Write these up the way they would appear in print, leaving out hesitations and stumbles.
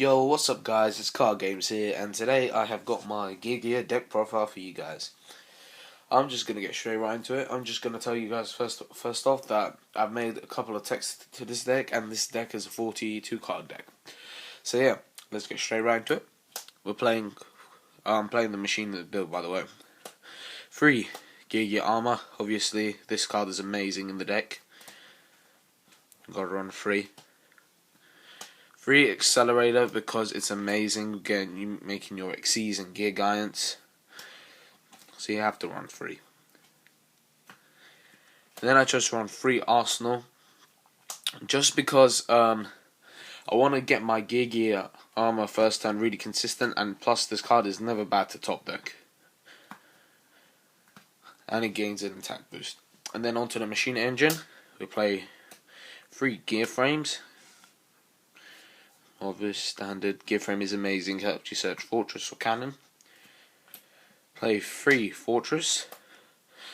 Yo, what's up guys, it's Car Games here, and today I have got my geargia deck profile for you guys. I'm just going to get straight right into it. I'm just going to tell you guys first off that I've made a couple of texts to this deck, and this deck is a 42 card deck. So yeah, let's get straight right into it. I'm playing the machine build, by the way. 3 geargia armor, obviously this card is amazing in the deck. Gotta run 3. 3 accelerator because it's amazing again, you making your Xyz and gear guidance. So you have to run 3. And then I chose to run 3 arsenal just because I want to get my gear armor first turn really consistent, and plus this card is never bad to top deck. And it gains an attack boost. And then onto the machine engine, we play 3 gear frames. Obvious standard gear frame is amazing, helps you search fortress or cannon. Play 3 fortress.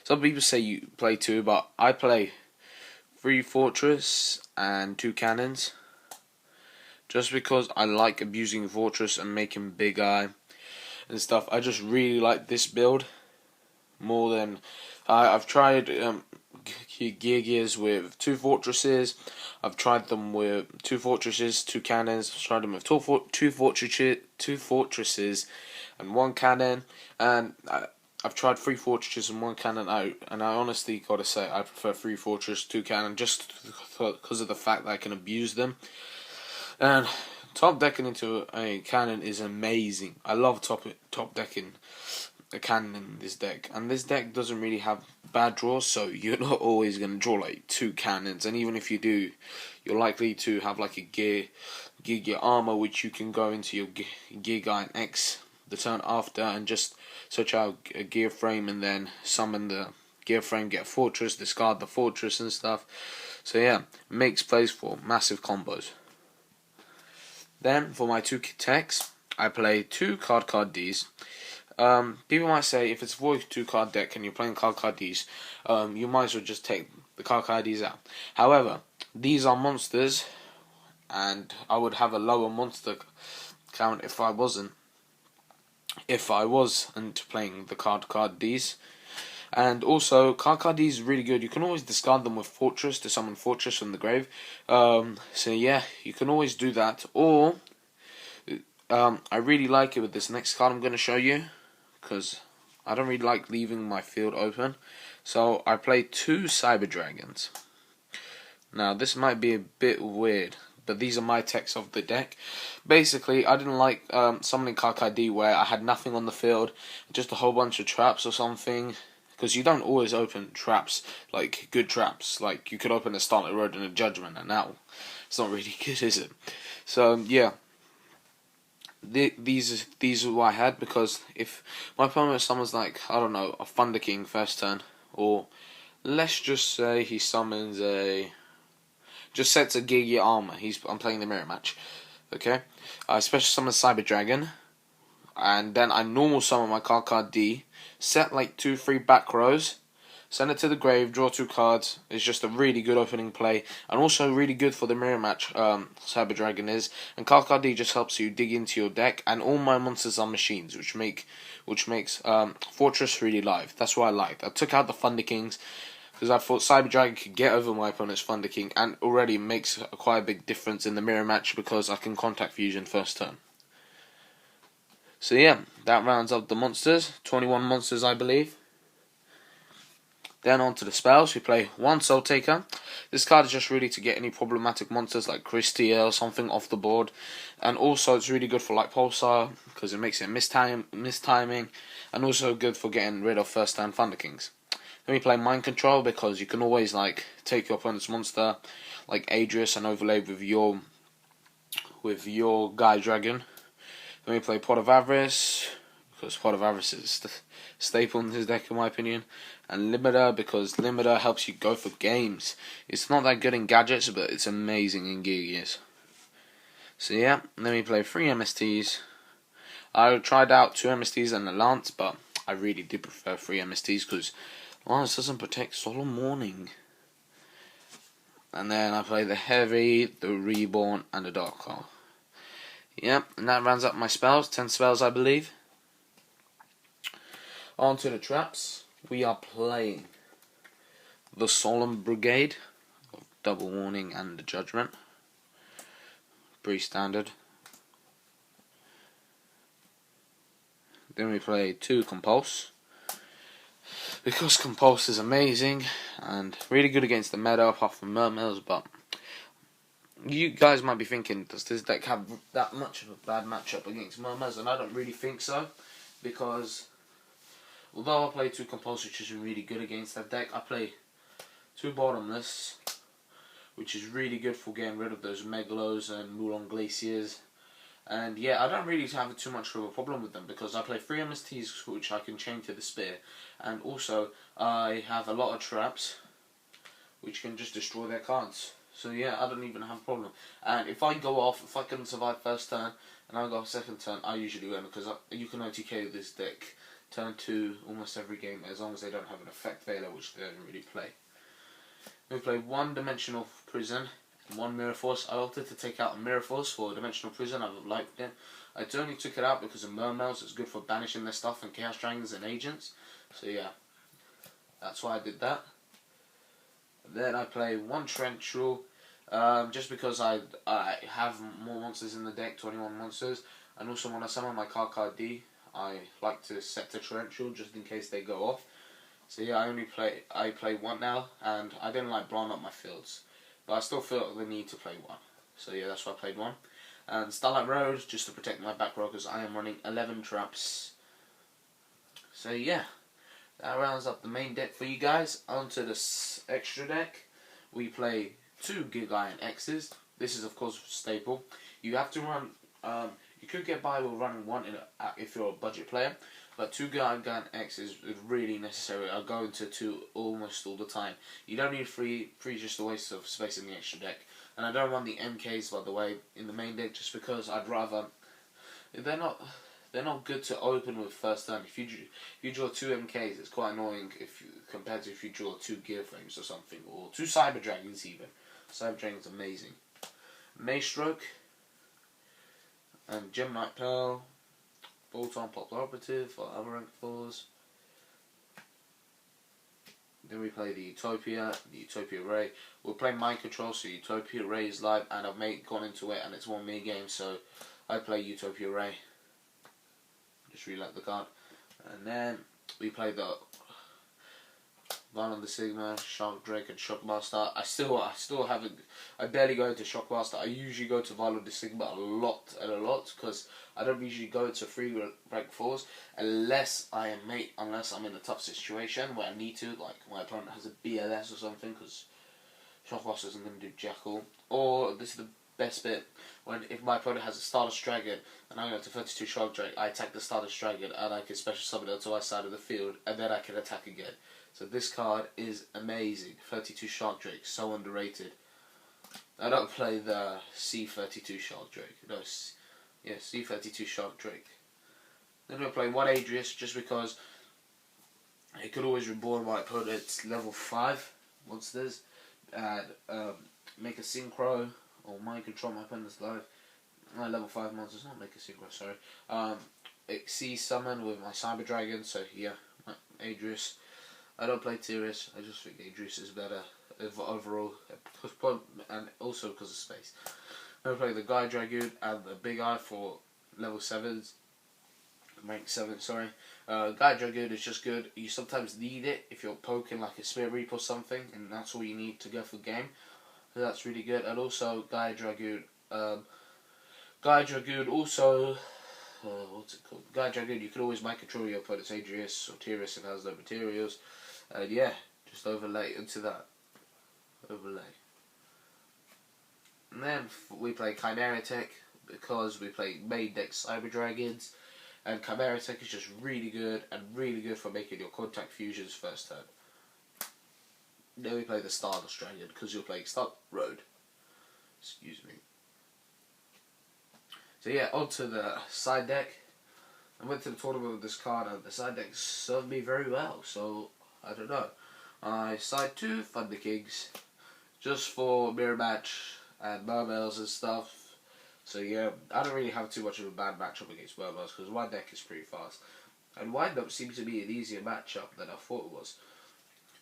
Some people say you play 2, but I play 3 fortress and 2 cannons. Just because I like abusing fortress and making big eye and stuff. I just really like this build more than I've tried gears with 2 fortresses. I've tried them with 2 fortresses, 2 cannons. I've tried them with 2 fortresses and 1 cannon, and I've tried 3 fortresses and 1 cannon out. And I honestly gotta say I prefer 3 fortresses, 2 cannon, just because of the fact that I can abuse them. And top decking into a cannon is amazing. I love top decking a cannon in this deck, and this deck doesn't really have bad draws, so you're not always going to draw like 2 cannons, and even if you do, you're likely to have like a gear armor, which you can go into your gear guy and X the turn after and just search out a gear frame and then summon the gear frame, get a fortress, discard the fortress and stuff. So yeah, it makes plays for massive combos. Then for my 2 techs, I play 2 card Ds. People might say if it's a 42 card deck and you're playing card Ds, you might as well just take the card Ds out. However, these are monsters, and I would have a lower monster count if I wasn't playing the card Ds. And also, card Ds is really good. You can always discard them with Fortress to summon Fortress from the grave. So yeah, you can always do that. Or, I really like it with this next card I'm going to show you, because I don't really like leaving my field open. So I play 2 Cyber Dragons. Now this might be a bit weird, but these are my techs of the deck. Basically, I didn't like summoning card D where I had nothing on the field, just a whole bunch of traps or something. Because you don't always open traps, like good traps. Like you could open a Starlight Road and a Judgment, and now it's not really good, is it? So yeah. These are what I had, because if my opponent summons like, I don't know, a Thunder King first turn, or let's just say he summons just sets a geargia armor. I'm playing the mirror match, okay? I special summon Cyber Dragon, and then I normal summon my card D, set like 2-3 back rows, send it to the grave, draw 2 cards. It's just a really good opening play, and also really good for the mirror match. Cyber Dragon is, and card D just helps you dig into your deck. And all my monsters are machines, which makes Fortress really live. That's what I liked. I took out the Thunder Kings because I thought Cyber Dragon could get over my opponent's Thunder King, and already makes quite a big difference in the mirror match because I can contact fusion first turn. So yeah, that rounds up the monsters. 21 monsters, I believe. Then on to the spells, we play 1 Soul Taker. This card is just really to get any problematic monsters like Christia or something off the board. And also it's really good for like Pulsar, because it makes it mistiming. And also good for getting rid of first turn Thunder Kings. Then we play Mind Control, because you can always like take your opponent's monster like Adrius and overlay with your Guy Dragon. Then we play Pot of Avarice, because Pot of Avarice is the staple in his deck in my opinion. And Limiter, because Limiter helps you go for games. It's not that good in gadgets, but it's amazing in gears. So yeah, then we play 3 MSTs. I tried out 2 MSTs and a Lance, but I really do prefer 3 MSTs because Lance doesn't protect Solemn Warning. And then I play the Heavy, the Reborn, and the Dark Card. Yep, and that rounds up my spells. 10 spells, I believe. On to the traps. We are playing the Solemn Brigade, Double Warning and the Judgment. Pretty standard. Then we play 2 Compulse. Because Compulse is amazing and really good against the meta apart from Mermails, but you guys might be thinking, does this deck have that much of a bad matchup against Mermails? And I don't really think so, because although I play 2 Compulse, which is really good against that deck, I play 2 Bottomless, which is really good for getting rid of those Megalos and Moulin Glaciers. And yeah, I don't really have too much of a problem with them because I play 3 MSTs which I can chain to the spear, and also I have a lot of traps which can just destroy their cards. So yeah, I don't even have a problem. And if I go off, if I can survive first turn and I go off second turn, I usually win because you can OTK this deck turn 2 almost every game as long as they don't have an effect Veiler, which they don't really play. We play 1 Dimensional Prison and 1 Mirror Force. I opted to take out a Mirror Force for Dimensional Prison. I've liked it. I only took it out because of Mermails. It's good for banishing their stuff and Chaos Dragons and Agents. So yeah, that's why I did that. Then I play 1 Torrential, just because I have more monsters in the deck, 21 monsters, and also when I summon my card D, I like to set to Torrential just in case they go off. So yeah, I play 1 now, and I didn't like blowing up my fields, but I still feel the need to play 1. So yeah, that's why I played 1. And Starlight Road, just to protect my back row, because I am running 11 traps. So yeah, that rounds up the main deck for you guys. Onto the extra deck, we play 2 Giga and X's. This is of course staple. You have to run. You could get by with running 1 if you're a budget player, but 2 Giga and X is really necessary. I go into 2 almost all the time. You don't need 3. 3 is just a waste of space in the extra deck. And I don't run the MKs, by the way, in the main deck just because I'd rather. They're not good to open with first turn. If you draw 2 MKs, it's quite annoying compared to if you draw 2 Gear Frames or something, or 2 Cyber Dragons even. Cyber Dragon's amazing. Maystroke and Gem Knight Pearl, Bolt-on Poplar Operative for other rank 4s. Then we play the Utopia Ray. We'll play Mind Control, so Utopia Ray is live, and I've gone into it, and it's 1 mini game, so I play Utopia Ray. Just reload the card, and then we play the Violent the Sigma, Shark Drake, and Shockmaster. I still haven't. I barely go into Shockmaster. I usually go to Violent the Sigma a lot, because I don't usually go to 3 rank 4s unless I'm in a tough situation where I need to, like my opponent has a BLS or something, because Shockmaster isn't going to do jack all. Or this is the best bit, if my opponent has a Stardust Dragon and I go to 32 Shark Drake, I attack the Stardust Dragon and I can special summon it onto my side of the field, and then I can attack again. So this card is amazing. 32 Shark Drake, so underrated. I don't play the C32 Shark Drake. No, yeah, C32 Shark Drake. Then I play 1 Adrius just because it could always reborn my opponent's level 5 monsters and make a Synchro or Mind Control my opponent's life. My level 5 monsters, not make a Synchro, sorry. Xyz summon with my Cyber Dragon, so yeah, Adrius. I don't play Tyrus, I just think Adrius is better overall, and also because of space. I play the Guy Dragoon and the Big Eye for level 7s, rank 7, sorry. Guy Dragoon is just good. You sometimes need it if you're poking like a Spirit Reap or something, and that's all you need to go for game. So that's really good. And also Guy Dragoon also, what's it called? Guy Dragoon, you can always mind control your opponent's Adrius or Tyrus if it has no materials. And yeah, just overlay into that. Overlay. And then we play Chimera Tech because we play main deck Cyber Dragons, and Chimera Tech is just really good for making your contact fusions first turn. Then we play the Stardust Dragon because you're playing Star Road. Excuse me. So yeah, onto the side deck. I went to the tournament with this card and the side deck served me very well, so I don't know. I side 2 Thunder Kings just for mirror match and Mermails and stuff. So yeah, I don't really have too much of a bad matchup against Murmurs because white deck is pretty fast. And wind-up seems to be an easier matchup than I thought it was.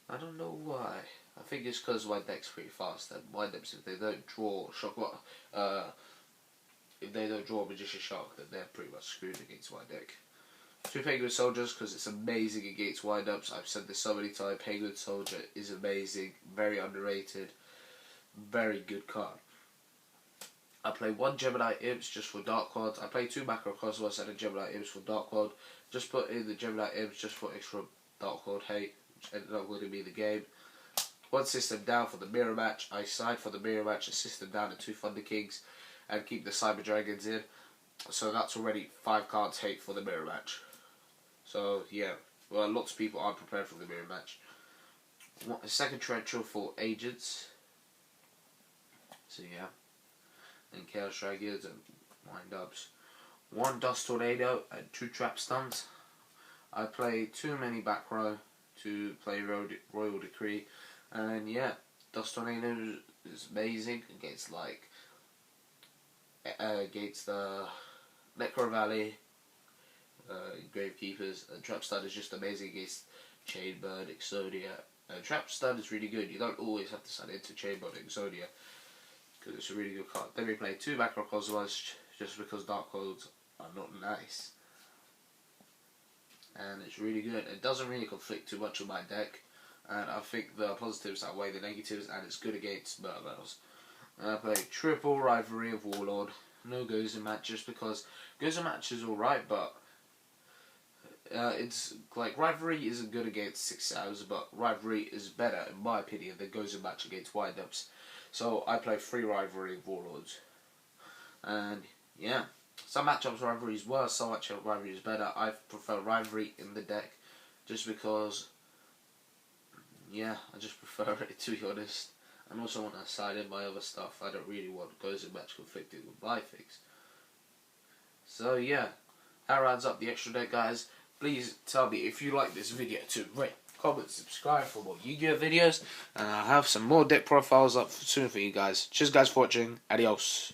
I don't know why. I think it's because white deck's pretty fast and wind-ups, if they don't draw if they don't draw Magician Shark, then they're pretty much screwed against white deck. Two Penguin Soldiers because it's amazing against wind-ups. I've said this so many times. Penguin Soldier is amazing, very underrated, very good card. I play one Gemini Imps just for Dark Cards. I play two Macrocosmos and a Gemini Imps for Dark Card. Just put in the Gemini Imps just for extra Dark Card hate, which ended up going to be the game. One system down for the mirror match. I side for the mirror match, a system down to two Thunder Kings, and keep the Cyber Dragons in. So that's already 5 cards hate for the mirror match. So yeah, well, lots of people aren't prepared for the mirror match. A second Torrential for Agents. So yeah. And Chaos Dragons and wind-ups. One Dust Tornado and 2 Trap Stuns. I play too many back row to play Royal Decree. And yeah, Dust Tornado is amazing against against the Necro Valley, Gravekeepers, and Trap Stun is just amazing against Chainbird, Exodia. Trap Stun is really good. You don't always have to send into Chainbird and Exodia, because it's a really good card. Then we play 2 Macrocosmos just because Dark Codes are not nice. And it's really good. It doesn't really conflict too much with my deck. And I think the positives outweigh the negatives, and it's good against Murmurs. And I play triple Rivalry of Warlord. No Gozer match just because Gozer match is alright, but it's like Rivalry isn't good against 6 hours, but Rivalry is better, in my opinion, than Gozer match against wind-ups. So I play 3 Rivalry of Warlords. And yeah, some matchups Rivalry is worse, some matchups Rivalry is better. I prefer Rivalry in the deck just because, yeah, I just prefer it, to be honest. And also want to side in my other stuff. I don't really want Gozer match conflicting with my things. So yeah, that rounds up the extra deck, guys. Please tell me if you like this video too. Rate, comment, subscribe for more Yu-Gi-Oh videos, and I'll have some more deck profiles up soon for you guys. Cheers guys for watching. Adios.